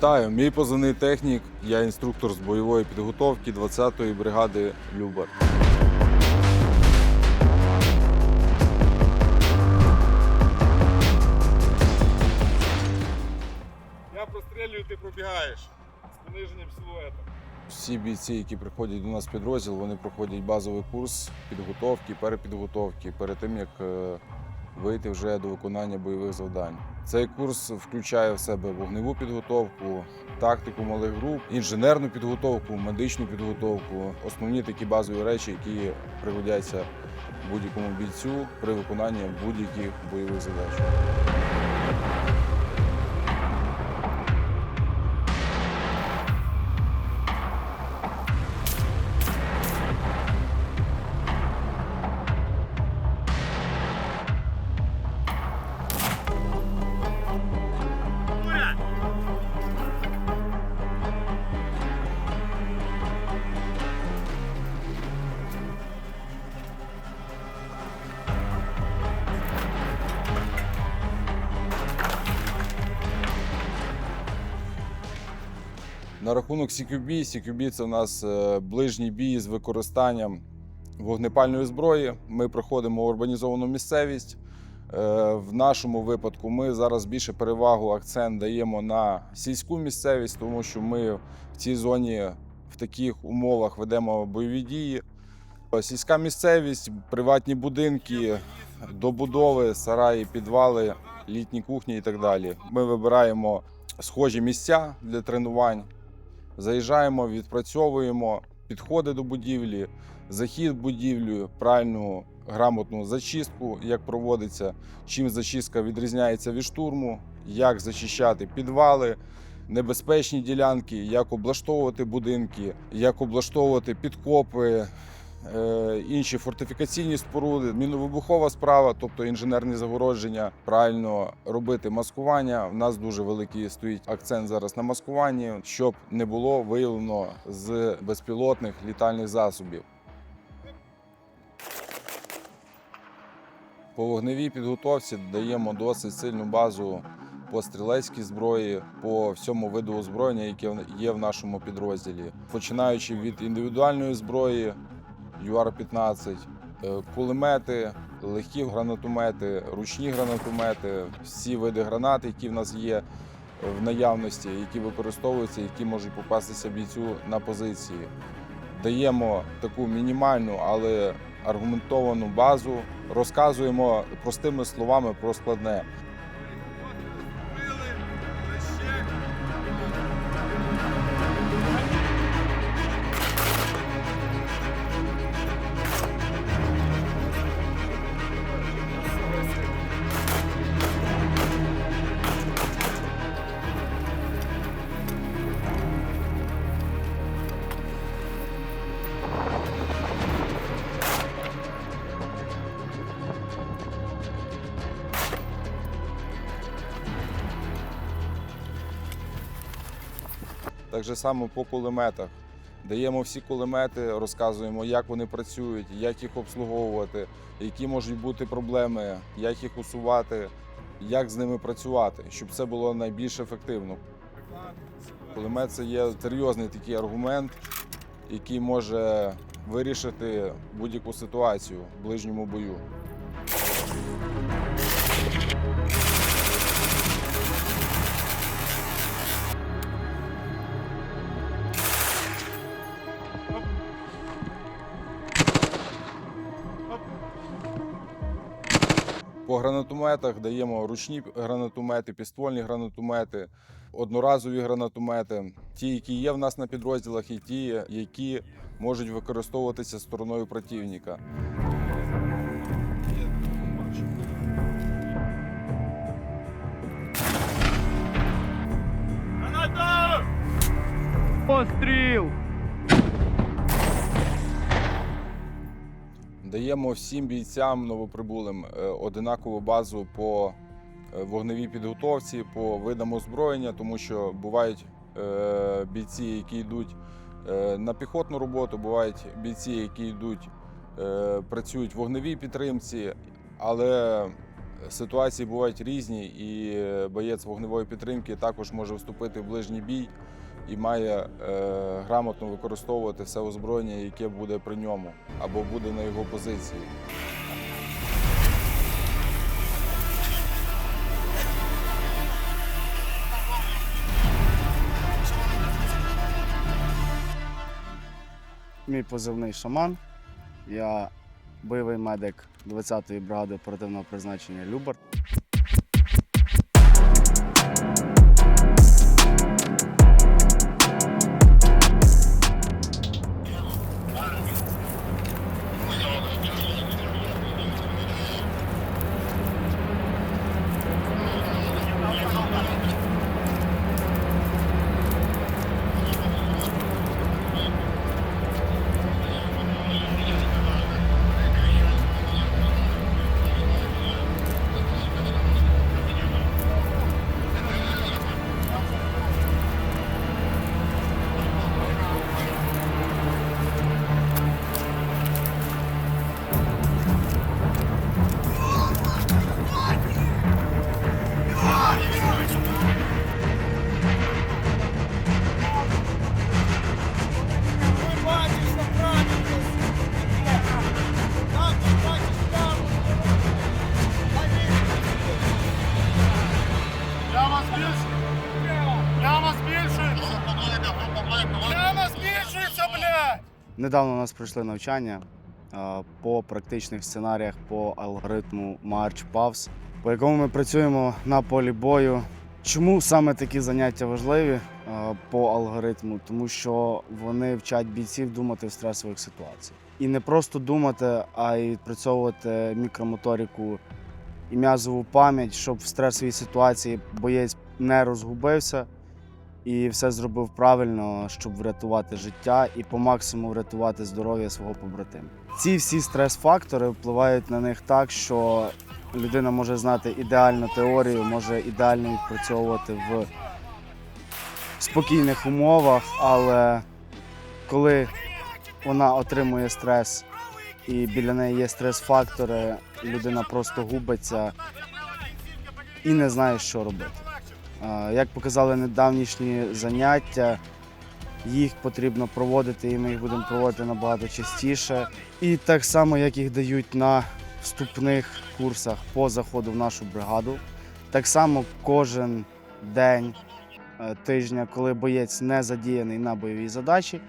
Вітаю, мій позивний технік, я інструктор з бойової підготовки 20-ї бригади «Любар». Я прострілюю, ти пробігаєш з пониженням силуету. Всі бійці, які приходять до нас в підрозділ, вони проходять базовий курс підготовки, перепідготовки, перед тим, як вийти вже до виконання бойових завдань. Цей курс включає в себе вогневу підготовку, тактику малих груп, інженерну підготовку, медичну підготовку, основні такі базові речі, які пригодяться будь-якому бійцю при виконанні будь-яких бойових задач. На рахунок CQB – це у нас ближній бій з використанням вогнепальної зброї. Ми проходимо урбанізовану місцевість. В нашому випадку ми зараз більше перевагу, акцент даємо на сільську місцевість, тому що ми в цій зоні в таких умовах ведемо бойові дії. Сільська місцевість, приватні будинки, добудови, сараї, підвали, літні кухні і так далі. Ми вибираємо схожі місця для тренувань. Заїжджаємо, відпрацьовуємо підходи до будівлі, захід в будівлю, правильну, грамотну зачистку, як проводиться, чим зачистка відрізняється від штурму, як зачищати підвали, небезпечні ділянки, як облаштовувати будинки, як облаштовувати підкопи, інші фортифікаційні споруди, міновибухова справа, тобто інженерні загородження, правильно робити маскування. У нас дуже великий стоїть акцент зараз на маскуванні, щоб не було виявлено з безпілотних літальних засобів. По вогневій підготовці даємо досить сильну базу по стрілецькій зброї, по всьому виду озброєння, яке є в нашому підрозділі. Починаючи від індивідуальної зброї, ЮАР-15, кулемети, легкі гранатомети, ручні гранатомети, всі види гранат, які в нас є в наявності, які використовуються, які можуть попастися бійцю на позиції. Даємо таку мінімальну, але аргументовану базу, розказуємо простими словами про складне. Так же само по кулеметах. Даємо всі кулемети, розказуємо, як вони працюють, як їх обслуговувати, які можуть бути проблеми, як їх усувати, як з ними працювати, щоб це було найбільш ефективно. Кулемет – це є серйозний такий аргумент, який може вирішити будь-яку ситуацію в ближньому бою. По гранатометах даємо ручні гранатомети, підствольні гранатомети, одноразові гранатомети, ті, які є в нас на підрозділах, і ті, які можуть використовуватися стороною противника. Граната! Постріл! Даємо всім бійцям новоприбулим однакову базу по вогневій підготовці, по видам озброєння, тому що бувають бійці, які йдуть на піхотну роботу, бувають бійці, які йдуть, працюють в вогневій підтримці, але Ситуації бувають різні, і боєць вогневої підтримки також може вступити в ближній бій і має грамотно використовувати все озброєння, яке буде при ньому або буде на його позиції. Мій позивний «Шаман». Я бойовий медик 20-ї бригади оперативного призначення «Любар». Недавно у нас пройшли навчання по практичних сценаріях по алгоритму March Pavs, по якому ми працюємо на полі бою. Чому саме такі заняття важливі по алгоритму? Тому що вони вчать бійців думати в стресових ситуаціях. І не просто думати, а й відпрацьовувати мікромоторику і м'язову пам'ять, щоб в стресовій ситуації боєць не розгубився і все зробив правильно, щоб врятувати життя і по максимуму врятувати здоров'я свого побратима. Ці всі стрес-фактори впливають на них так, що людина може знати ідеальну теорію, може ідеально відпрацьовувати в спокійних умовах, але коли вона отримує стрес і біля неї є стрес-фактори, людина просто губиться і не знає, що робити. Як показали недавнішні заняття, їх потрібно проводити, і ми їх будемо проводити набагато частіше. І так само, як їх дають на вступних курсах по заходу в нашу бригаду, так само кожен день тижня, коли боєць не задіяний на бойовій задачі,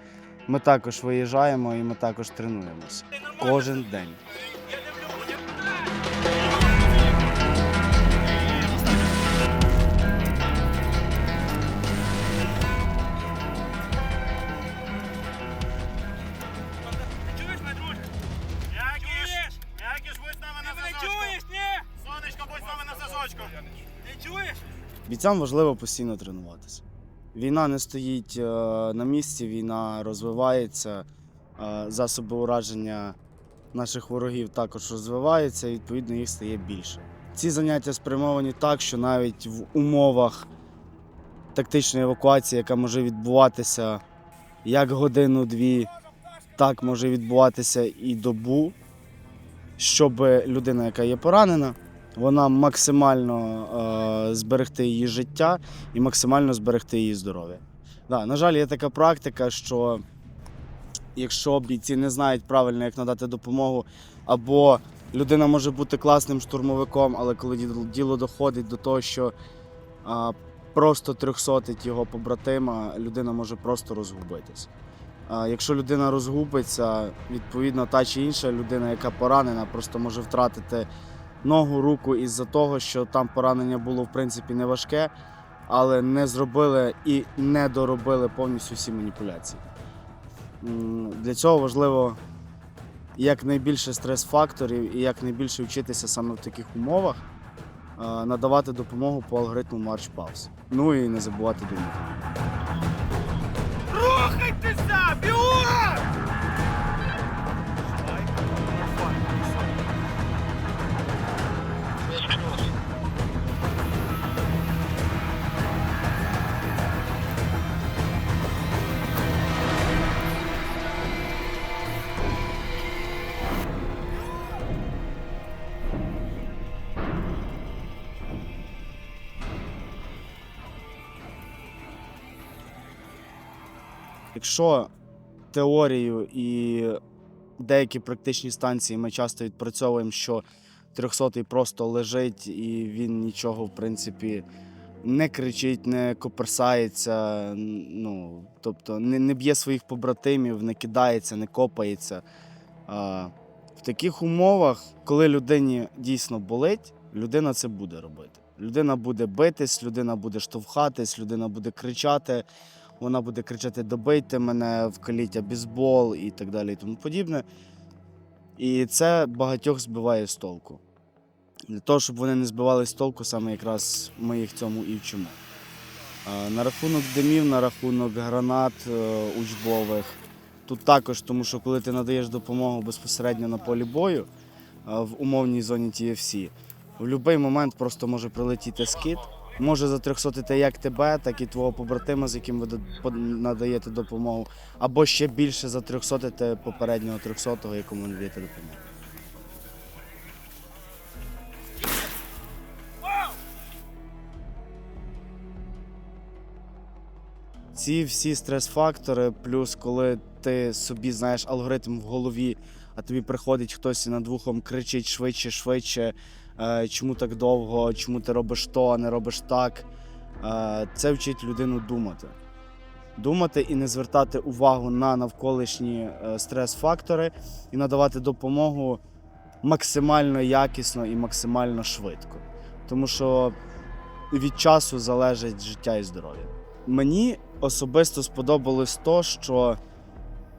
ми також виїжджаємо і ми також тренуємося. Кожен день. Бійцям важливо постійно тренуватися. Війна не стоїть на місці, війна розвивається, засоби ураження наших ворогів також розвиваються, і відповідно їх стає більше. Ці заняття спрямовані так, що навіть в умовах тактичної евакуації, яка може відбуватися як годину-дві, так може відбуватися і добу, щоб людина, яка є поранена, вона максимально зберегти її життя і максимально зберегти її здоров'я. Да, на жаль, є така практика, що якщо бійці не знають правильно, як надати допомогу, або людина може бути класним штурмовиком, але коли діло доходить до того, що просто трьохсотить його побратима, людина може просто розгубитись. Якщо людина розгубиться, відповідно та чи інша людина, яка поранена, просто може втратити ногу, руку із-за того, що там поранення було в принципі не важке, але не зробили і не доробили повністю всі маніпуляції. Для цього важливо якнайбільше стрес-факторів і якнайбільше вчитися саме в таких умовах, надавати допомогу по алгоритму March Pavs. Ну і не забувати думати. Рухайтеся! Бігом! Якщо теорію і деякі практичні станції ми часто відпрацьовуємо, що 300-й просто лежить і він нічого, в принципі, не кричить, не коперсається, ну, тобто не б'є своїх побратимів, не кидається, не копається. В таких умовах, коли людині дійсно болить, людина це буде робити. Людина буде битись, людина буде штовхатись, людина буде кричати, вона буде кричати «добийте мене, вкаліть бейсбол» і так далі і тому подібне. І це багатьох збиває з толку. Для того, щоб вони не збивали з толку, саме якраз ми їх цьому і вчимо. На рахунок димів, на рахунок гранат учбових, тут також, тому що коли ти надаєш допомогу безпосередньо на полі бою в умовній зоні TFC, в будь-який момент просто може прилетіти скид, може затрьохсотити як тебе, так і твого побратима, з яким ви надаєте допомогу, або ще більше затрьохсотити попереднього 300-го, якому надаєте допомогу. Ці всі стрес-фактори, плюс коли ти собі знаєш алгоритм в голові, а тобі приходить хтось і над вухом кричить швидше, чому так довго, чому ти робиш то, а не робиш так. Це вчить людину думати. Думати і не звертати увагу на навколишні стрес-фактори і надавати допомогу максимально якісно і максимально швидко. Тому що від часу залежить життя і здоров'я. Мені особисто сподобалось то, що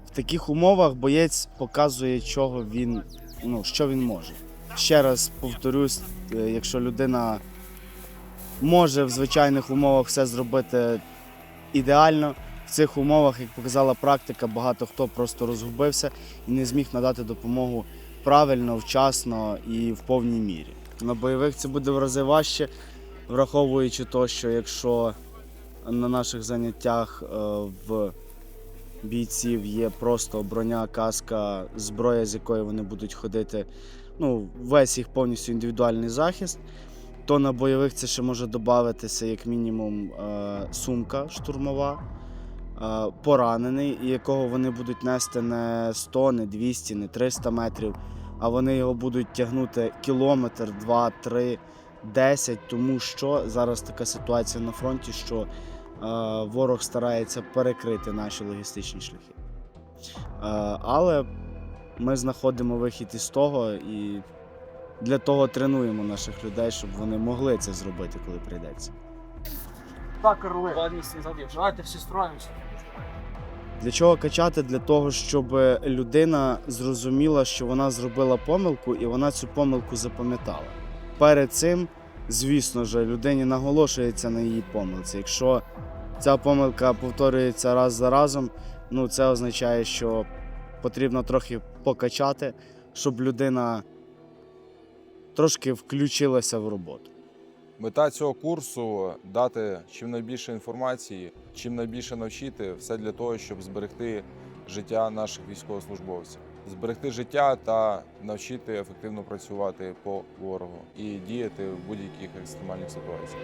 в таких умовах боєць показує, що він може. Ще раз повторюсь, якщо людина може в звичайних умовах все зробити ідеально, в цих умовах, як показала практика, багато хто просто розгубився і не зміг надати допомогу правильно, вчасно і в повній мірі. На бойових це буде в рази важче, враховуючи те, що якщо на наших заняттях в бійців є просто броня, каска, зброя, з якою вони будуть ходити, весь їх повністю індивідуальний захист, то на бойових це ще може додатися як мінімум сумка штурмова, поранений, якого вони будуть нести не 100, не 200, не 300 метрів, а вони його будуть тягнути кілометр, 2, 3, 10, тому що зараз така ситуація на фронті, що ворог старається перекрити наші логістичні шляхи. Але ми знаходимо вихід із того і для того тренуємо наших людей, щоб вони могли це зробити, коли прийдеться. Так, орли. 2 місяці назад. Давайте всі строїмося. Для чого качати? Для того, щоб людина зрозуміла, що вона зробила помилку і вона цю помилку запам'ятала. Перед цим, звісно ж, людині наголошується на її помилці. Якщо ця помилка повторюється раз за разом, це означає, що потрібно трохи покачати, щоб людина трошки включилася в роботу. Мета цього курсу – дати чим найбільше інформації, чим найбільше навчити, все для того, щоб зберегти життя наших військовослужбовців. Зберегти життя та навчити ефективно працювати по ворогу і діяти в будь-яких екстремальних ситуаціях.